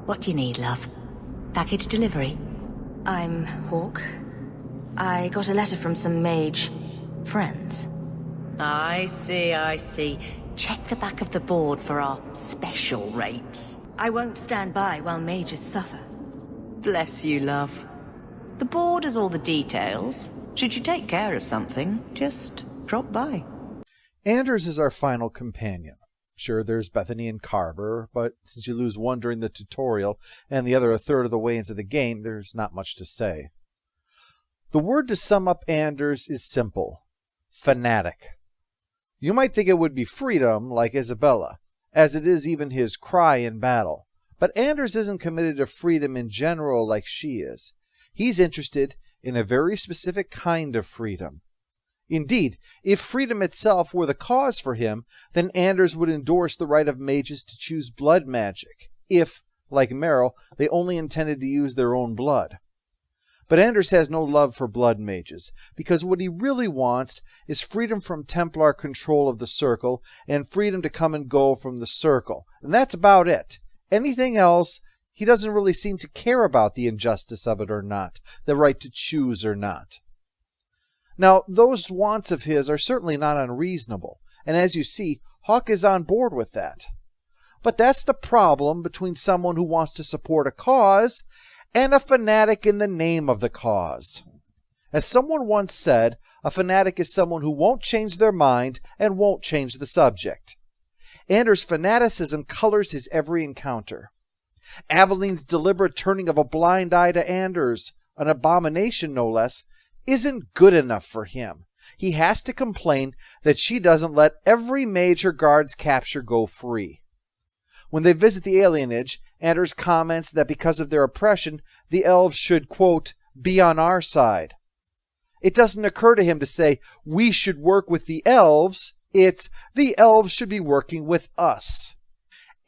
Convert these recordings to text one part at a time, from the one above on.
What do you need, love? Package delivery? I'm Hawk. I got a letter from some mage friends. I see. Check the back of the board for our special rates. I won't stand by while mages suffer. Bless you, love. The board has all the details. Should you take care of something, just drop by. Anders is our final companion. Sure, there's Bethany and Carver, but since you lose one during the tutorial and the other a third of the way into the game, there's not much to say. The word to sum up Anders is simple: fanatic. You might think it would be freedom, like Isabella, as it is even his cry in battle. But Anders isn't committed to freedom in general like she is. He's interested in a very specific kind of freedom. Indeed, if freedom itself were the cause for him, then Anders would endorse the right of mages to choose blood magic, if, like Merrill, they only intended to use their own blood. But Anders has no love for blood mages, because what he really wants is freedom from Templar control of the Circle, and freedom to come and go from the Circle. And that's about it. Anything else, he doesn't really seem to care about the injustice of it or not, the right to choose or not. Now, those wants of his are certainly not unreasonable, and as you see, Hawk is on board with that. But that's the problem between someone who wants to support a cause and a fanatic in the name of the cause. As someone once said, a fanatic is someone who won't change their mind and won't change the subject. Anders' fanaticism colors his every encounter. Aveline's deliberate turning of a blind eye to Anders, an abomination no less, isn't good enough for him. He has to complain that she doesn't let every mage her guards capture go free. When they visit the alienage, Anders comments that because of their oppression, the elves should, quote, be on our side. It doesn't occur to him to say, we should work with the elves. It's, the elves should be working with us.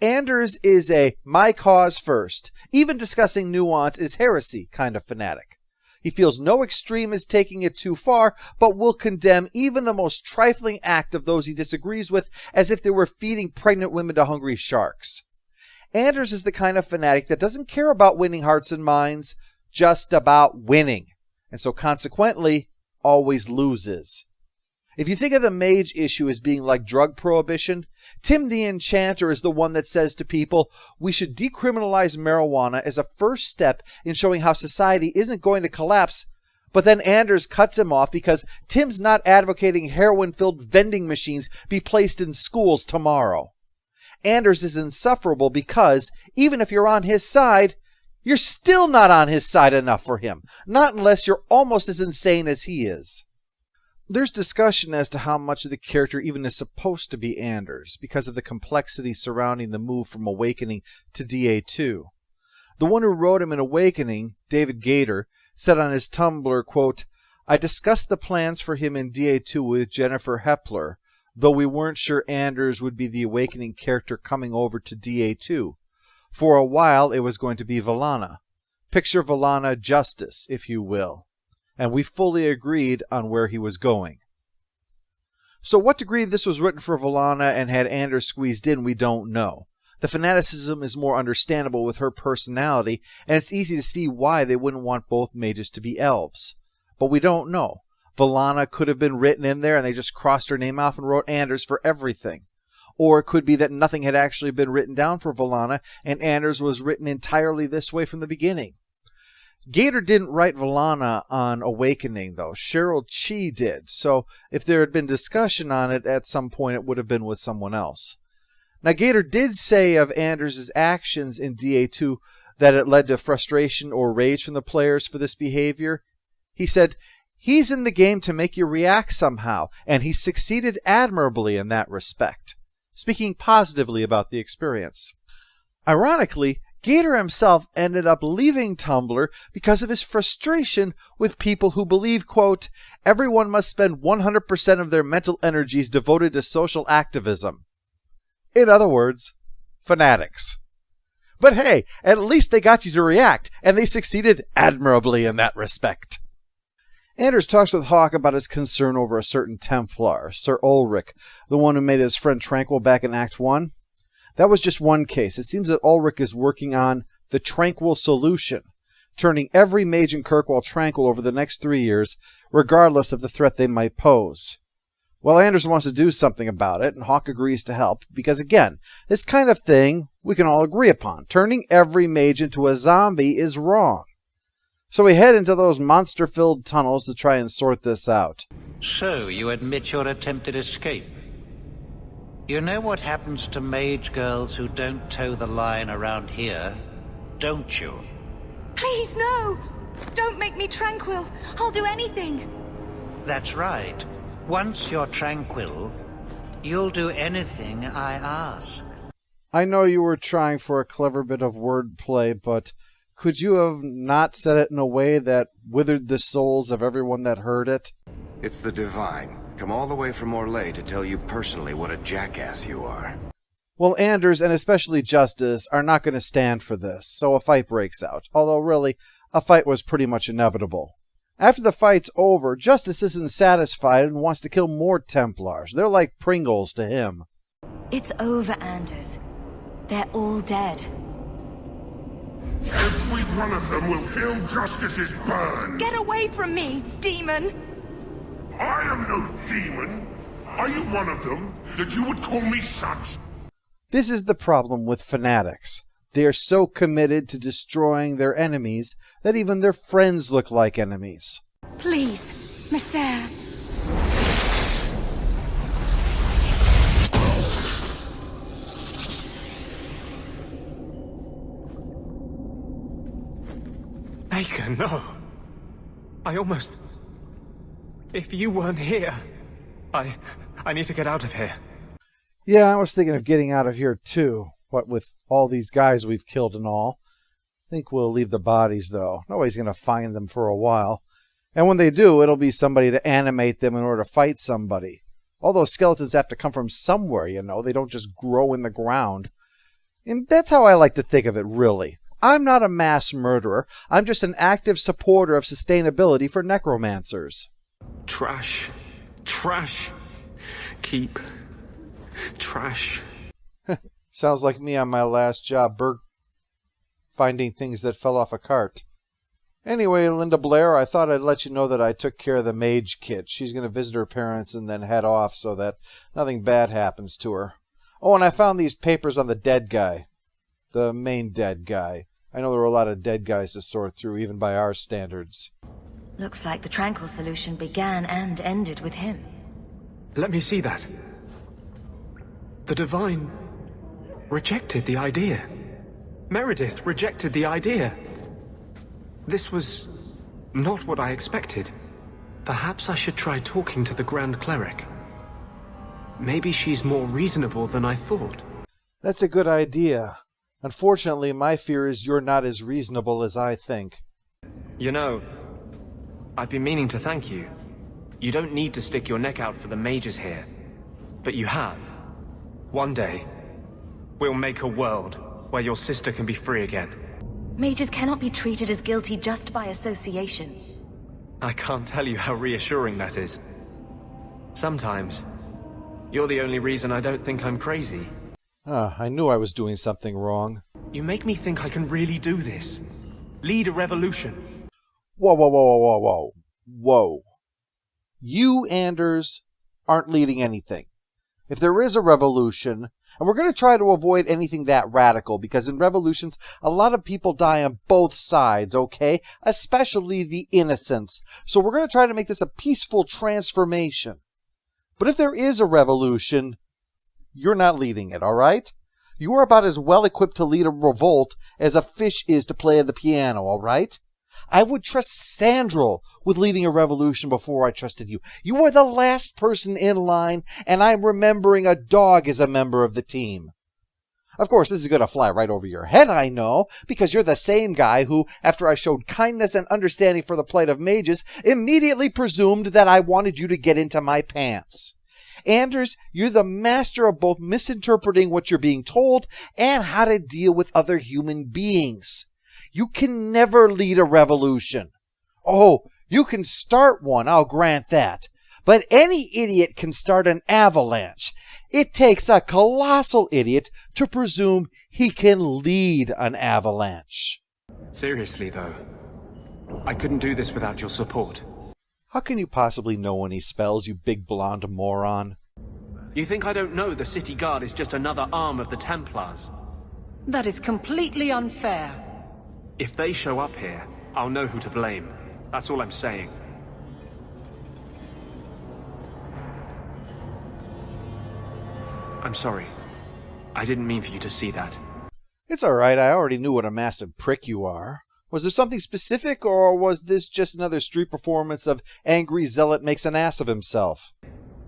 Anders is a my cause first, even discussing nuance is heresy kind of fanatic. He feels no extreme is taking it too far, but will condemn even the most trifling act of those he disagrees with as if they were feeding pregnant women to hungry sharks. Anders is the kind of fanatic that doesn't care about winning hearts and minds, just about winning, and so consequently always loses. If you think of the mage issue as being like drug prohibition, Tim the Enchanter is the one that says to people, we should decriminalize marijuana as a first step in showing how society isn't going to collapse, but then Anders cuts him off because Tim's not advocating heroin-filled vending machines be placed in schools tomorrow. Anders is insufferable because, even if you're on his side, you're still not on his side enough for him, not unless you're almost as insane as he is. There's discussion as to how much of the character even is supposed to be Anders, because of the complexity surrounding the move from Awakening to DA2. The one who wrote him in Awakening, David Gator, said on his Tumblr, quote, I discussed the plans for him in DA2 with Jennifer Hepler, though we weren't sure Anders would be the Awakening character coming over to DA2. For a while it was going to be Valana. Picture Valana Justice, if you will. And we fully agreed on where he was going. So what degree this was written for Valana and had Anders squeezed in, we don't know. The fanaticism is more understandable with her personality, and it's easy to see why they wouldn't want both mages to be elves. But we don't know. Valana could have been written in there and they just crossed her name off and wrote Anders for everything. Or it could be that nothing had actually been written down for Valana and Anders was written entirely this way from the beginning. Gator didn't write Valana on Awakening, though. Cheryl Chi did, so if there had been discussion on it at some point, it would have been with someone else. Now, Gator did say of Anders' actions in DA2 that it led to frustration or rage from the players for this behavior. He said, he's in the game to make you react somehow, and he succeeded admirably in that respect. speaking positively about the experience. Ironically, Gator himself ended up leaving Tumblr because of his frustration with people who believe, quote, everyone must spend 100% of their mental energies devoted to social activism. In other words, fanatics. But hey, at least they got you to react, and they succeeded admirably in that respect. Anders talks with Hawke about his concern over a certain Templar, Sir Ulrich, the one who made his friend Tranquil back in Act 1. That was just one case. It seems that Ulrich is working on the Tranquil Solution, turning every mage in Kirkwall tranquil over the next 3 years, regardless of the threat they might pose. Well, Anders wants to do something about it, and Hawke agrees to help, because again, this kind of thing we can all agree upon. Turning every mage into a zombie is wrong. So we head into those monster-filled tunnels to try and sort this out. So, you admit your attempted escape? You know what happens to mage girls who don't toe the line around here, don't you? Please, no! Don't make me tranquil. I'll do anything. That's right. Once you're tranquil, you'll do anything I ask. I know you were trying for a clever bit of wordplay, but could you have not said it in a way that withered the souls of everyone that heard it? It's the Divine. Come all the way from Orlais to tell you personally what a jackass you are. Well, Anders, and especially Justice, are not going to stand for this, so a fight breaks out. Although, really, a fight was pretty much inevitable. After the fight's over, Justice isn't satisfied and wants to kill more Templars. They're like Pringles to him. It's over, Anders. They're all dead. Every one of them will feel Justice's burn. Get away from me, demon! I am no demon. Are you one of them, that you would call me such? This is the problem with fanatics. They are so committed to destroying their enemies that even their friends look like enemies. Please, Messer. Baker, no. I almost... If you weren't here, I need to get out of here. Yeah, I was thinking of getting out of here too. What with all these guys we've killed and all. I think we'll leave the bodies though. Nobody's going to find them for a while. And when they do, it'll be somebody to animate them in order to fight somebody. All those skeletons have to come from somewhere, you know. They don't just grow in the ground. And that's how I like to think of it, really. I'm not a mass murderer. I'm just an active supporter of sustainability for necromancers. Trash. Trash. Keep. Trash. Sounds like me on my last job, finding things that fell off a cart. Anyway, Linda Blair, I thought I'd let you know that I took care of the mage kit. She's going to visit her parents and then head off so that nothing bad happens to her. Oh, and I found these papers on the dead guy. The main dead guy. I know there were a lot of dead guys to sort through, even by our standards. Looks like the Tranquil Solution began and ended with him. Let me see that. The Divine rejected the idea. Meredith rejected the idea. This was not what I expected. Perhaps I should try talking to the Grand Cleric. Maybe she's more reasonable than I thought. That's a good idea. Unfortunately, my fear is you're not as reasonable as I think. You know, I've been meaning to thank you. You don't need to stick your neck out for the mages here. But you have. One day, we'll make a world where your sister can be free again. Mages cannot be treated as guilty just by association. I can't tell you how reassuring that is. Sometimes, you're the only reason I don't think I'm crazy. I knew I was doing something wrong. You make me think I can really do this. Lead a revolution. Whoa, whoa, whoa, whoa, whoa, whoa. You, Anders, aren't leading anything. If there is a revolution, and we're going to try to avoid anything that radical, because in revolutions, a lot of people die on both sides, okay? Especially the innocents. So we're going to try to make this a peaceful transformation. But if there is a revolution, you're not leading it, all right? You are about as well equipped to lead a revolt as a fish is to play the piano, all right? I would trust Sandral with leading a revolution before I trusted you. You are the last person in line, and I'm remembering a dog as a member of the team. Of course, this is going to fly right over your head, I know, because you're the same guy who, after I showed kindness and understanding for the plight of mages, immediately presumed that I wanted you to get into my pants. Anders, you're the master of both misinterpreting what you're being told and how to deal with other human beings. You can never lead a revolution. Oh, you can start one, I'll grant that. But any idiot can start an avalanche. It takes a colossal idiot to presume he can lead an avalanche. Seriously, though, I couldn't do this without your support. How can you possibly know any spells, you big blonde moron? You think I don't know the city guard is just another arm of the Templars? That is completely unfair. If they show up here, I'll know who to blame. That's all I'm saying. I'm sorry. I didn't mean for you to see that. It's all right. I already knew what a massive prick you are. Was there something specific, or was this just another street performance of angry zealot makes an ass of himself?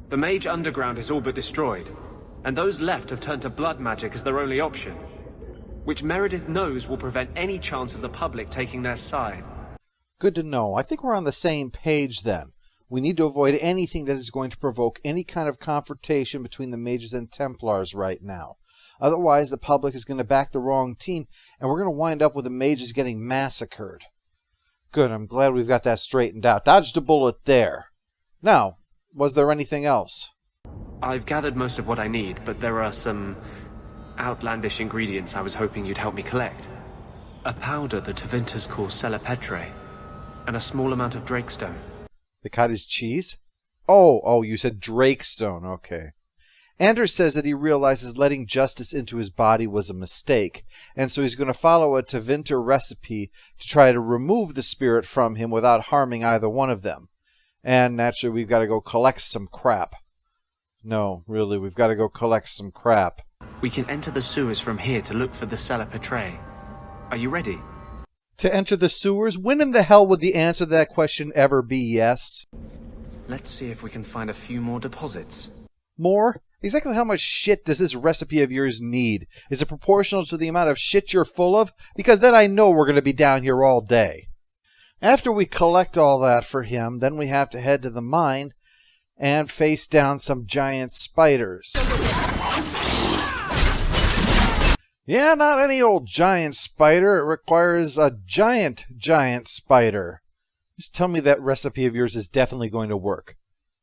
The mage underground is all but destroyed, and those left have turned to blood magic as their only option, which Meredith knows will prevent any chance of the public taking their side. Good to know. I think we're on the same page then. We need to avoid anything that is going to provoke any kind of confrontation between the mages and Templars right now. Otherwise, the public is going to back the wrong team, and we're going to wind up with the mages getting massacred. Good, I'm glad we've got that straightened out. Dodged a bullet there. Now, was there anything else? I've gathered most of what I need, but there are some outlandish ingredients I was hoping you'd help me collect. A powder the Tevinters call Celepetre, and a small amount of Drakestone. The cottage cheese? Oh, you said Drakestone, okay. Anders says that he realizes letting justice into his body was a mistake, and so he's going to follow a Tevinter recipe to try to remove the spirit from him without harming either one of them. And naturally, we've got to go collect some crap. No, really, we've got to go collect some crap. We can enter the sewers from here to look for the Celepetre. Are you ready? To enter the sewers? When in the hell would the answer to that question ever be yes? Let's see if we can find a few more deposits. More? Exactly how much shit does this recipe of yours need? Is it proportional to the amount of shit you're full of? Because then I know we're going to be down here all day. After we collect all that for him, then we have to head to the mine and face down some giant spiders. Yeah, not any old giant spider. It requires a giant spider. Just tell me that recipe of yours is definitely going to work.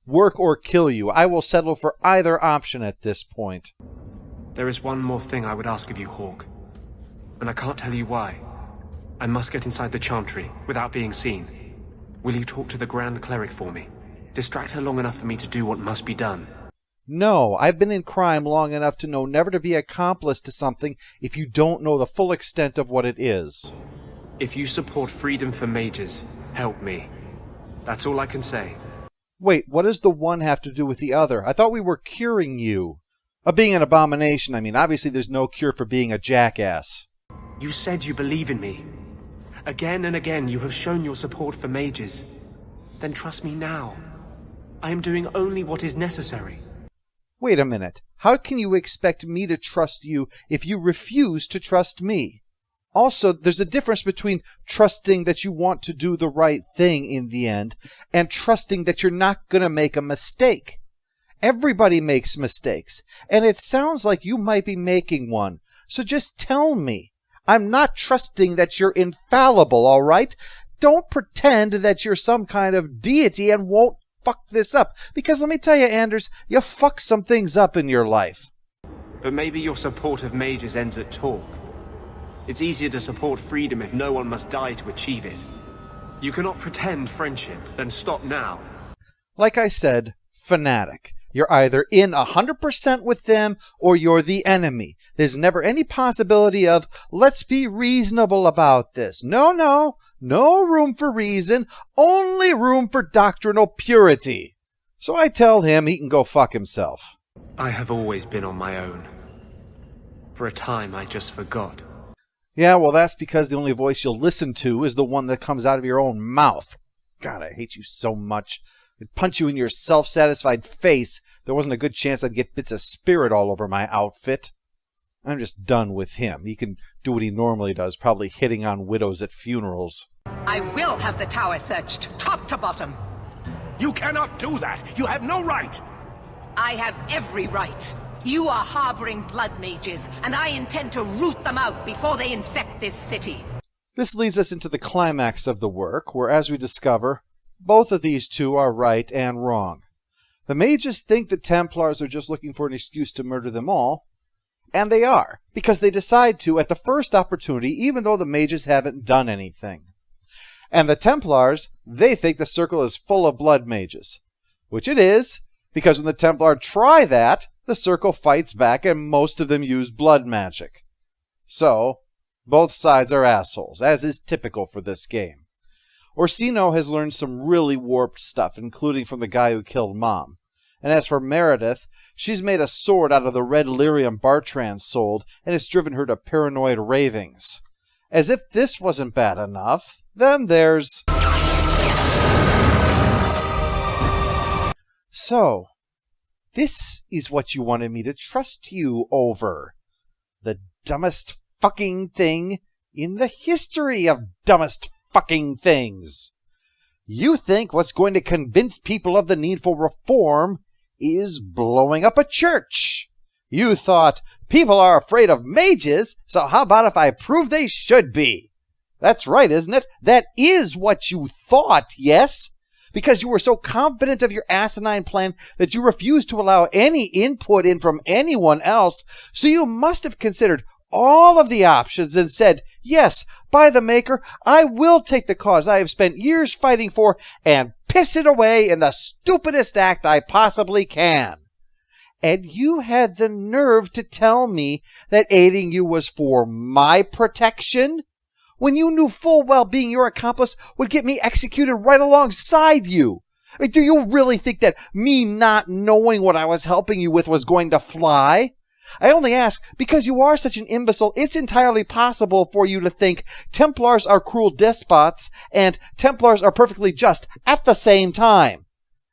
Work or kill you. I will settle for either option at this point. There is one more thing I would ask of you, Hawk. And I can't tell you why. I must get inside the Chantry without being seen. Will you talk to the Grand Cleric for me? Distract her long enough for me to do what must be done. No, I've been in crime long enough to know never to be accomplice to something if you don't know the full extent of what it is. If you support freedom for mages, help me. That's all I can say. Wait, what does the one have to do with the other? I thought we were curing you. Of being an abomination, I mean. Obviously there's no cure for being a jackass. You said you believe in me. Again and again you have shown your support for mages. Then trust me now. I am doing only what is necessary. Wait a minute. How can you expect me to trust you if you refuse to trust me? Also, there's a difference between trusting that you want to do the right thing in the end and trusting that you're not going to make a mistake. Everybody makes mistakes, and it sounds like you might be making one. So just tell me. I'm not trusting that you're infallible, all right? Don't pretend that you're some kind of deity and won't fuck this up. Because let me tell you, Anders, you fuck some things up in your life. But maybe your support of mages ends at talk. It's easier to support freedom if no one must die to achieve it. You cannot pretend friendship, then stop now. Like I said, fanatic. You're either in 100% with them or you're the enemy. There's never any possibility of, let's be reasonable about this. No room for reason, only room for doctrinal purity. So I tell him he can go fuck himself. I have always been on my own. For a time I just forgot. Yeah, well, that's because the only voice you'll listen to is the one that comes out of your own mouth. God, I hate you so much. I'd punch you in your self-satisfied face. There wasn't a good chance I'd get bits of spirit all over my outfit. I'm just done with him. He can do what he normally does, probably hitting on widows at funerals. I will have the tower searched, top to bottom. You cannot do that. You have no right. I have every right. You are harboring blood mages, and I intend to root them out before they infect this city. This leads us into the climax of the work, where, as we discover, both of these two are right and wrong. The mages think the Templars are just looking for an excuse to murder them all, and they are, because they decide to at the first opportunity, even though the mages haven't done anything. And the Templars, they think the circle is full of blood mages, which it is, because when the Templar try that, the circle fights back and most of them use blood magic. So, both sides are assholes, as is typical for this game. Orsino has learned some really warped stuff, including from the guy who killed Mom. And as for Meredith, she's made a sword out of the red lyrium Bartrand sold, and it's driven her to paranoid ravings. As if this wasn't bad enough, then there's... So, this is what you wanted me to trust you over. The dumbest fucking thing in the history of dumbest fucking things. You think what's going to convince people of the need for reform is blowing up a church. You thought, people are afraid of mages, so how about if I prove they should be? That's right, isn't it? That is what you thought, yes? Because you were so confident of your asinine plan that you refused to allow any input in from anyone else, so you must have considered all of the options and said, yes, by the Maker, I will take the cause I have spent years fighting for and piss it away in the stupidest act I possibly can. And you had the nerve to tell me that aiding you was for my protection, when you knew full well being your accomplice would get me executed right alongside you. I mean, do you really think that me not knowing what I was helping you with was going to fly? I only ask because you are such an imbecile, it's entirely possible for you to think Templars are cruel despots and Templars are perfectly just at the same time.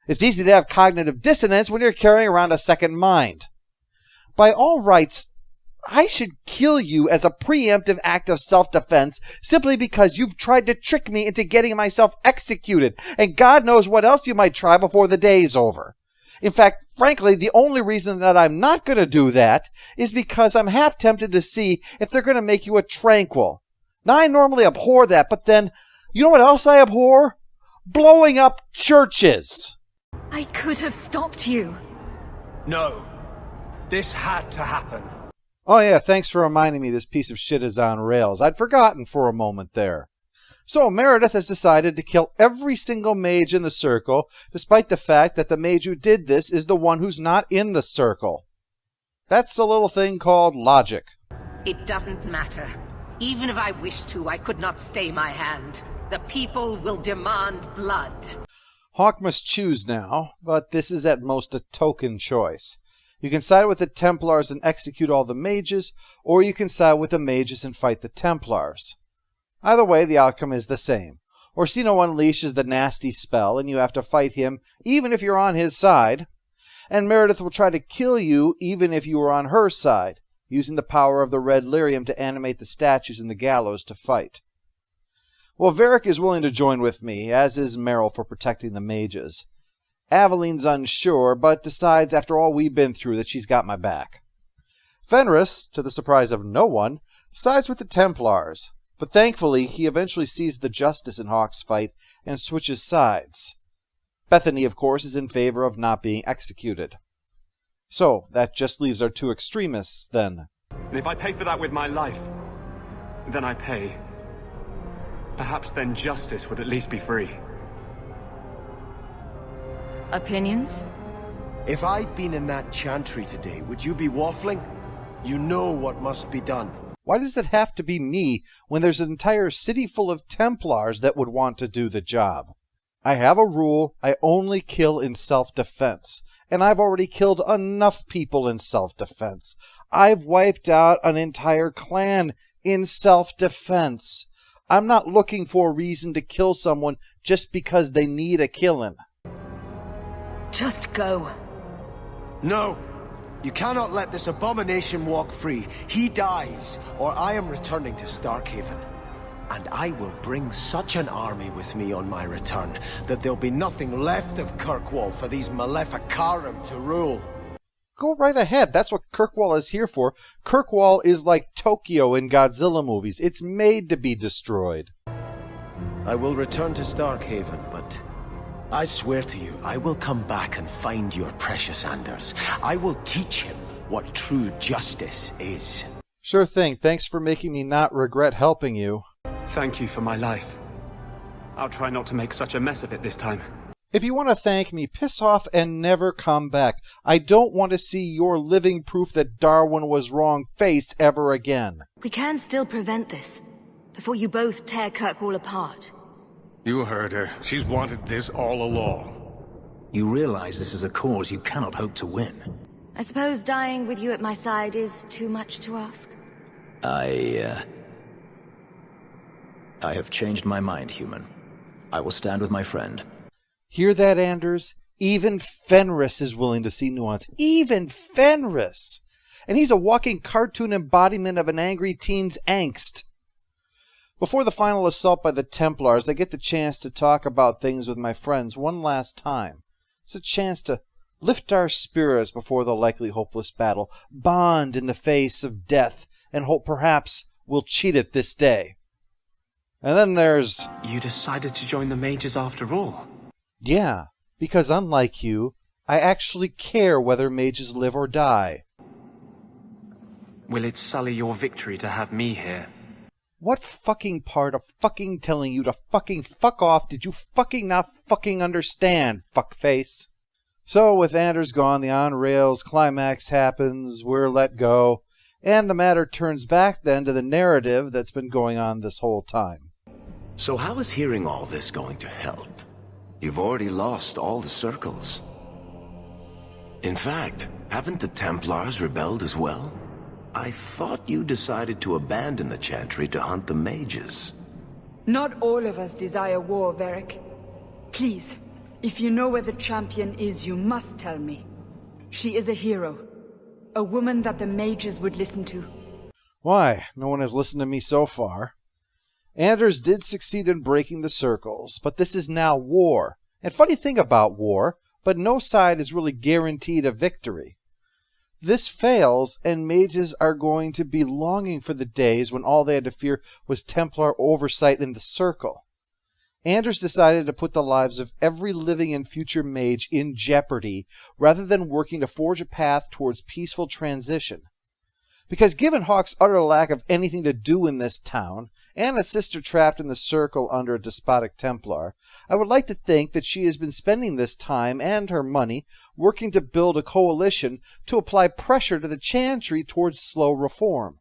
It's easy to have cognitive dissonance when you're carrying around a second mind. By all rights, I should kill you as a preemptive act of self-defense simply because you've tried to trick me into getting myself executed, and God knows what else you might try before the day's over. In fact, frankly, the only reason that I'm not going to do that is because I'm half tempted to see if they're going to make you a Tranquil. Now, I normally abhor that, but then, you know what else I abhor? Blowing up churches. I could have stopped you. No. This had to happen. Oh yeah, thanks for reminding me this piece of shit is on rails. I'd forgotten for a moment there. So Meredith has decided to kill every single mage in the circle, despite the fact that the mage who did this is the one who's not in the circle. That's a little thing called logic. It doesn't matter. Even if I wished to, I could not stay my hand. The people will demand blood. Hawk must choose now, but this is at most a token choice. You can side with the Templars and execute all the mages, or you can side with the mages and fight the Templars. Either way, the outcome is the same. Orsino unleashes the nasty spell, and you have to fight him even if you're on his side. And Meredith will try to kill you even if you are on her side, using the power of the red lyrium to animate the statues in the gallows to fight. Well, Varric is willing to join with me, as is Merrill for protecting the mages. Aveline's unsure, but decides after all we've been through that she's got my back. Fenris, to the surprise of no one, sides with the Templars, but thankfully he eventually sees the justice in Hawk's fight and switches sides. Bethany, of course, is in favor of not being executed. So, that just leaves our two extremists, then. And if I pay for that with my life, then I pay. Perhaps then justice would at least be free. Opinions? If I'd been in that chantry today, would you be waffling? You know what must be done. Why does it have to be me when there's an entire city full of Templars that would want to do the job? I have a rule, I only kill in self-defense, and I've already killed enough people in self-defense. I've wiped out an entire clan in self-defense. I'm not looking for a reason to kill someone just because they need a killing. Just go. No! You cannot let this abomination walk free. He dies, or I am returning to Starkhaven. And I will bring such an army with me on my return that there'll be nothing left of Kirkwall for these Maleficarum to rule. Go right ahead. That's what Kirkwall is here for. Kirkwall is like Tokyo in Godzilla movies. It's made to be destroyed. I will return to Starkhaven, but I swear to you, I will come back and find your precious Anders. I will teach him what true justice is. Sure thing. Thanks for making me not regret helping you. Thank you for my life. I'll try not to make such a mess of it this time. If you want to thank me, piss off and never come back. I don't want to see your living proof that Darwin was wrong face ever again. We can still prevent this, before you both tear Kirkwall apart. You heard her. She's wanted this all along. You realize this is a cause you cannot hope to win. I suppose dying with you at my side is too much to ask? I have changed my mind, human. I will stand with my friend. Hear that, Anders? Even Fenris is willing to see nuance. Even Fenris! And he's a walking cartoon embodiment of an angry teen's angst. Before the final assault by the Templars, I get the chance to talk about things with my friends one last time. It's a chance to lift our spirits before the likely hopeless battle, bond in the face of death, and hope perhaps we'll cheat it this day. And then there's... You decided to join the mages after all? Yeah, because unlike you, I actually care whether mages live or die. Will it sully your victory to have me here? What fucking part of fucking telling you to fucking fuck off did you fucking not fucking understand, fuckface? So, with Anders gone, the on-rails climax happens, we're let go, and the matter turns back then to the narrative that's been going on this whole time. So how is hearing all this going to help? You've already lost all the circles. In fact, haven't the Templars rebelled as well? I thought you decided to abandon the Chantry to hunt the mages. Not all of us desire war, Varric. Please, if you know where the champion is, you must tell me. She is a hero. A woman that the mages would listen to. Why? No one has listened to me so far. Anders did succeed in breaking the circles, but this is now war. And funny thing about war, but no side is really guaranteed a victory. This fails, and mages are going to be longing for the days when all they had to fear was Templar oversight in the Circle. Anders decided to put the lives of every living and future mage in jeopardy, rather than working to forge a path towards peaceful transition. Because given Hawke's utter lack of anything to do in this town, and a sister trapped in the Circle under a despotic Templar, I would like to think that she has been spending this time and her money working to build a coalition to apply pressure to the Chantry towards slow reform.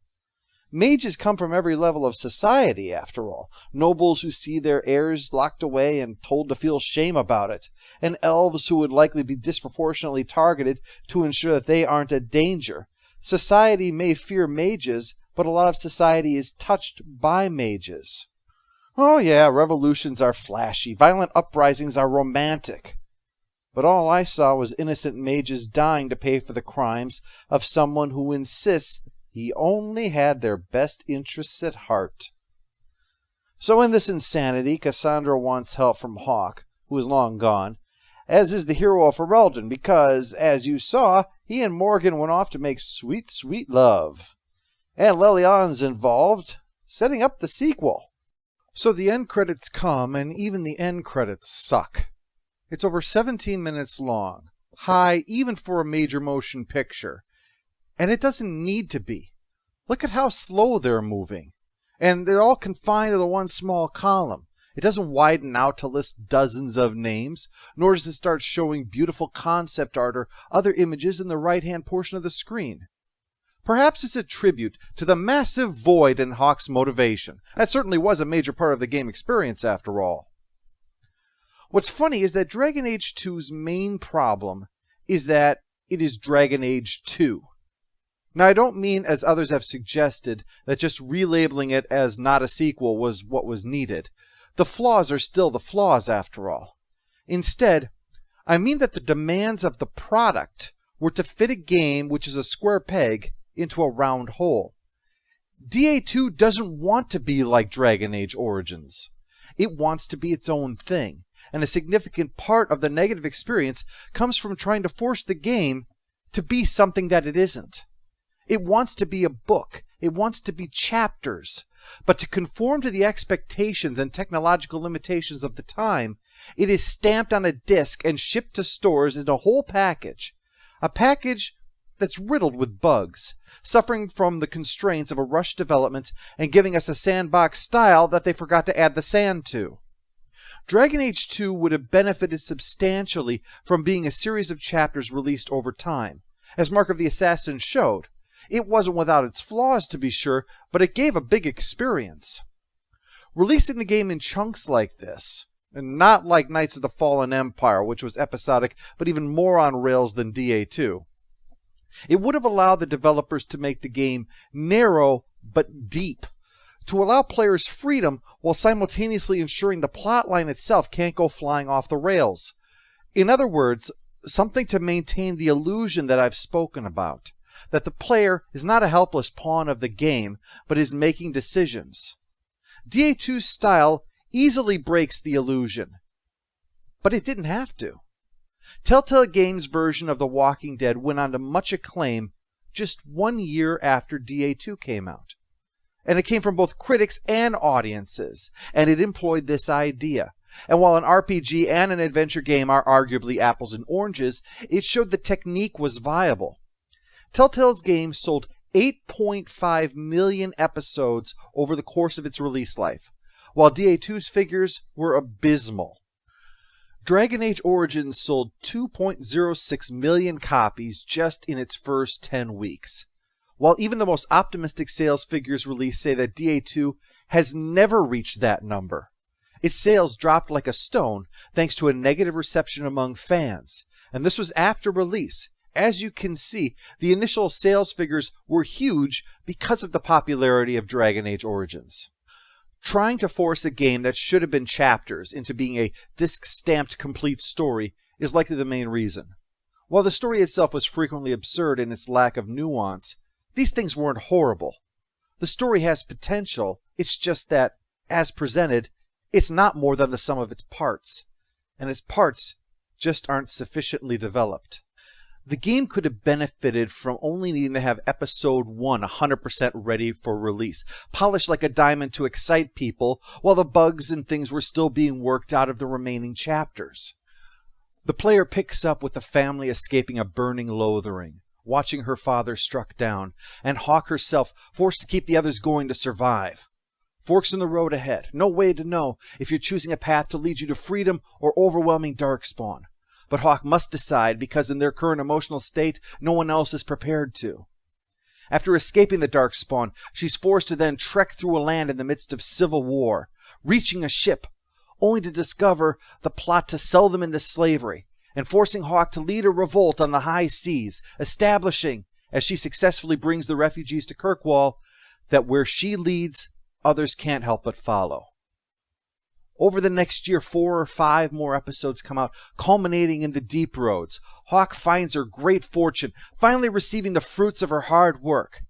Mages come from every level of society, after all. Nobles who see their heirs locked away and told to feel shame about it, and elves who would likely be disproportionately targeted to ensure that they aren't a danger. Society may fear mages, but a lot of society is touched by mages. Oh yeah, revolutions are flashy, violent uprisings are romantic. But all I saw was innocent mages dying to pay for the crimes of someone who insists he only had their best interests at heart. So in this insanity, Cassandra wants help from Hawke, who is long gone, as is the hero of Ferelden, because, as you saw, he and Morgan went off to make sweet, sweet love. And Lelian's involved, setting up the sequel. So the end credits come, and even the end credits suck. It's over 17 minutes long, high even for a major motion picture. And it doesn't need to be. Look at how slow they're moving. And they're all confined to the one small column. It doesn't widen out to list dozens of names, nor does it start showing beautiful concept art or other images in the right-hand portion of the screen. Perhaps it's a tribute to the massive void in Hawke's motivation. That certainly was a major part of the game experience, after all. What's funny is that Dragon Age 2's main problem is that it is Dragon Age 2. Now, I don't mean, as others have suggested, that just relabeling it as not a sequel was what was needed. The flaws are still the flaws, after all. Instead, I mean that the demands of the product were to fit a game which is a square peg into a round hole. DA2 doesn't want to be like Dragon Age Origins. It wants to be its own thing, and a significant part of the negative experience comes from trying to force the game to be something that it isn't. It wants to be a book. It wants to be chapters. But to conform to the expectations and technological limitations of the time, it is stamped on a disc and shipped to stores in a whole package. A package that's riddled with bugs, suffering from the constraints of a rushed development and giving us a sandbox style that they forgot to add the sand to. Dragon Age 2 would have benefited substantially from being a series of chapters released over time. As Mark of the Assassin showed, it wasn't without its flaws, to be sure, but it gave a big experience. Releasing the game in chunks like this, and not like Knights of the Fallen Empire, which was episodic but even more on rails than DA2, it would have allowed the developers to make the game narrow but deep, to allow players freedom while simultaneously ensuring the plotline itself can't go flying off the rails. In other words, something to maintain the illusion that I've spoken about, that the player is not a helpless pawn of the game, but is making decisions. DA2's style easily breaks the illusion, but it didn't have to. Telltale Games' version of The Walking Dead went on to much acclaim just 1 year after DA2 came out. And it came from both critics and audiences, and it employed this idea. And while an RPG and an adventure game are arguably apples and oranges, it showed the technique was viable. Telltale's game sold 8.5 million episodes over the course of its release life, while DA2's figures were abysmal. Dragon Age Origins sold 2.06 million copies just in its first 10 weeks, while even the most optimistic sales figures released say that DA2 has never reached that number. Its sales dropped like a stone thanks to a negative reception among fans, and this was after release. As you can see, the initial sales figures were huge because of the popularity of Dragon Age Origins. Trying to force a game that should have been chapters into being a disc-stamped complete story is likely the main reason. While the story itself was frequently absurd in its lack of nuance, these things weren't horrible. The story has potential, it's just that, as presented, it's not more than the sum of its parts, and its parts just aren't sufficiently developed. The game could have benefited from only needing to have Episode 1 100% ready for release, polished like a diamond to excite people, while the bugs and things were still being worked out of the remaining chapters. The player picks up with the family escaping a burning loathering, watching her father struck down, and Hawke herself forced to keep the others going to survive. Forks in the road ahead, no way to know if you're choosing a path to lead you to freedom or overwhelming darkspawn. But Hawke must decide because in their current emotional state, no one else is prepared to. After escaping the darkspawn, she's forced to then trek through a land in the midst of civil war, reaching a ship, only to discover the plot to sell them into slavery, and forcing Hawke to lead a revolt on the high seas, establishing, as she successfully brings the refugees to Kirkwall, that where she leads, others can't help but follow. Over the next year, 4 or 5 more episodes come out, culminating in the Deep Roads. Hawke finds her great fortune, finally receiving the fruits of her hard work.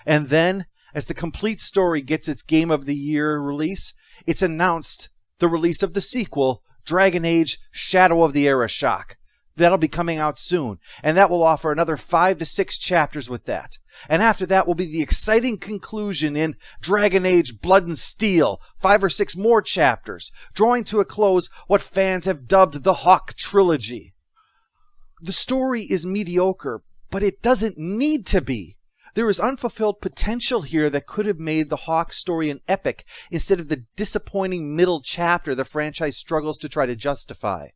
And then, as the complete story gets its Game of the Year release, it's announced the release of the sequel, Dragon Age Shadow of the Era Shock. That'll be coming out soon, and that will offer another 5 to 6 chapters with that. And after that will be the exciting conclusion in Dragon Age Blood and Steel, 5 or 6 more chapters, drawing to a close what fans have dubbed the Hawke Trilogy. The story is mediocre, but it doesn't need to be. There is unfulfilled potential here that could have made the Hawke story an epic instead of the disappointing middle chapter the franchise struggles to try to justify.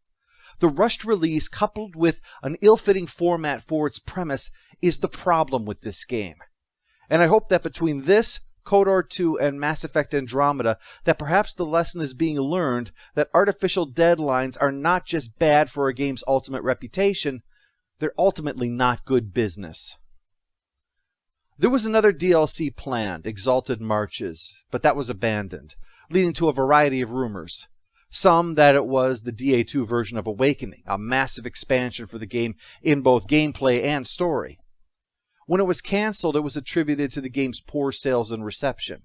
The rushed release, coupled with an ill-fitting format for its premise, is the problem with this game. And I hope that between this, KOTOR 2, and Mass Effect Andromeda, that perhaps the lesson is being learned that artificial deadlines are not just bad for a game's ultimate reputation, they're ultimately not good business. There was another DLC planned, Exalted Marches, but that was abandoned, leading to a variety of rumors. Some that it was the DA2 version of Awakening, a massive expansion for the game in both gameplay and story. When it was cancelled, it was attributed to the game's poor sales and reception.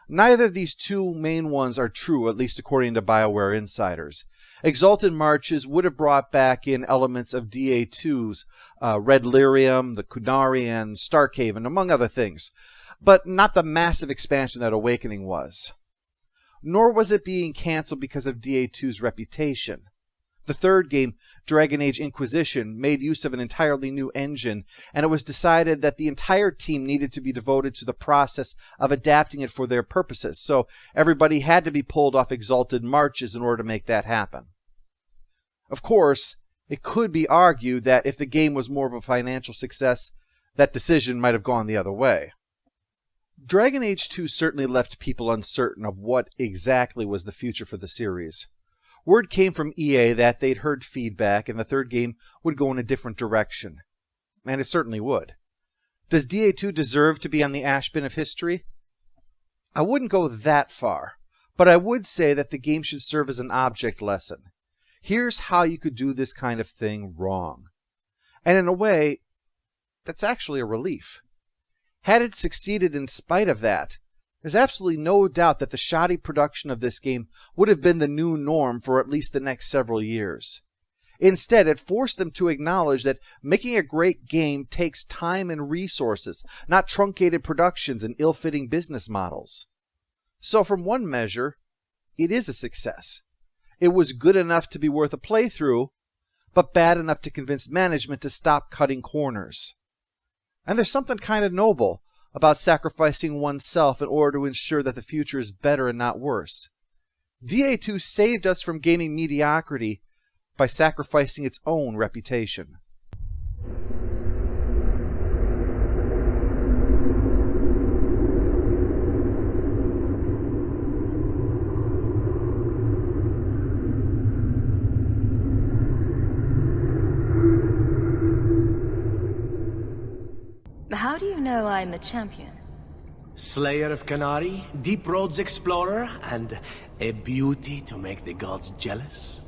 Neither of these two main ones are true, at least according to BioWare insiders. Exalted Marches would have brought back in elements of DA2's Red Lyrium, the Kunari, and Starkhaven, among other things, but not the massive expansion that Awakening was. Nor was it being cancelled because of DA2's reputation. The third game, Dragon Age Inquisition, made use of an entirely new engine, and it was decided that the entire team needed to be devoted to the process of adapting it for their purposes, so everybody had to be pulled off Exalted Marches in order to make that happen. Of course, it could be argued that if the game was more of a financial success, that decision might have gone the other way. Dragon Age 2 certainly left people uncertain of what exactly was the future for the series. Word came from EA that they'd heard feedback and the third game would go in a different direction. And it certainly would. Does DA2 deserve to be on the ash bin of history? I wouldn't go that far, but I would say that the game should serve as an object lesson. Here's how you could do this kind of thing wrong. And in a way, that's actually a relief. Had it succeeded in spite of that, there's absolutely no doubt that the shoddy production of this game would have been the new norm for at least the next several years. Instead, it forced them to acknowledge that making a great game takes time and resources, not truncated productions and ill-fitting business models. So from one measure, it is a success. It was good enough to be worth a playthrough, but bad enough to convince management to stop cutting corners. And there's something kind of noble about sacrificing oneself in order to ensure that the future is better and not worse. DA2 saved us from gaming mediocrity by sacrificing its own reputation. How do you know I'm the champion? Slayer of Canary, Deep Roads Explorer, and a beauty to make the gods jealous.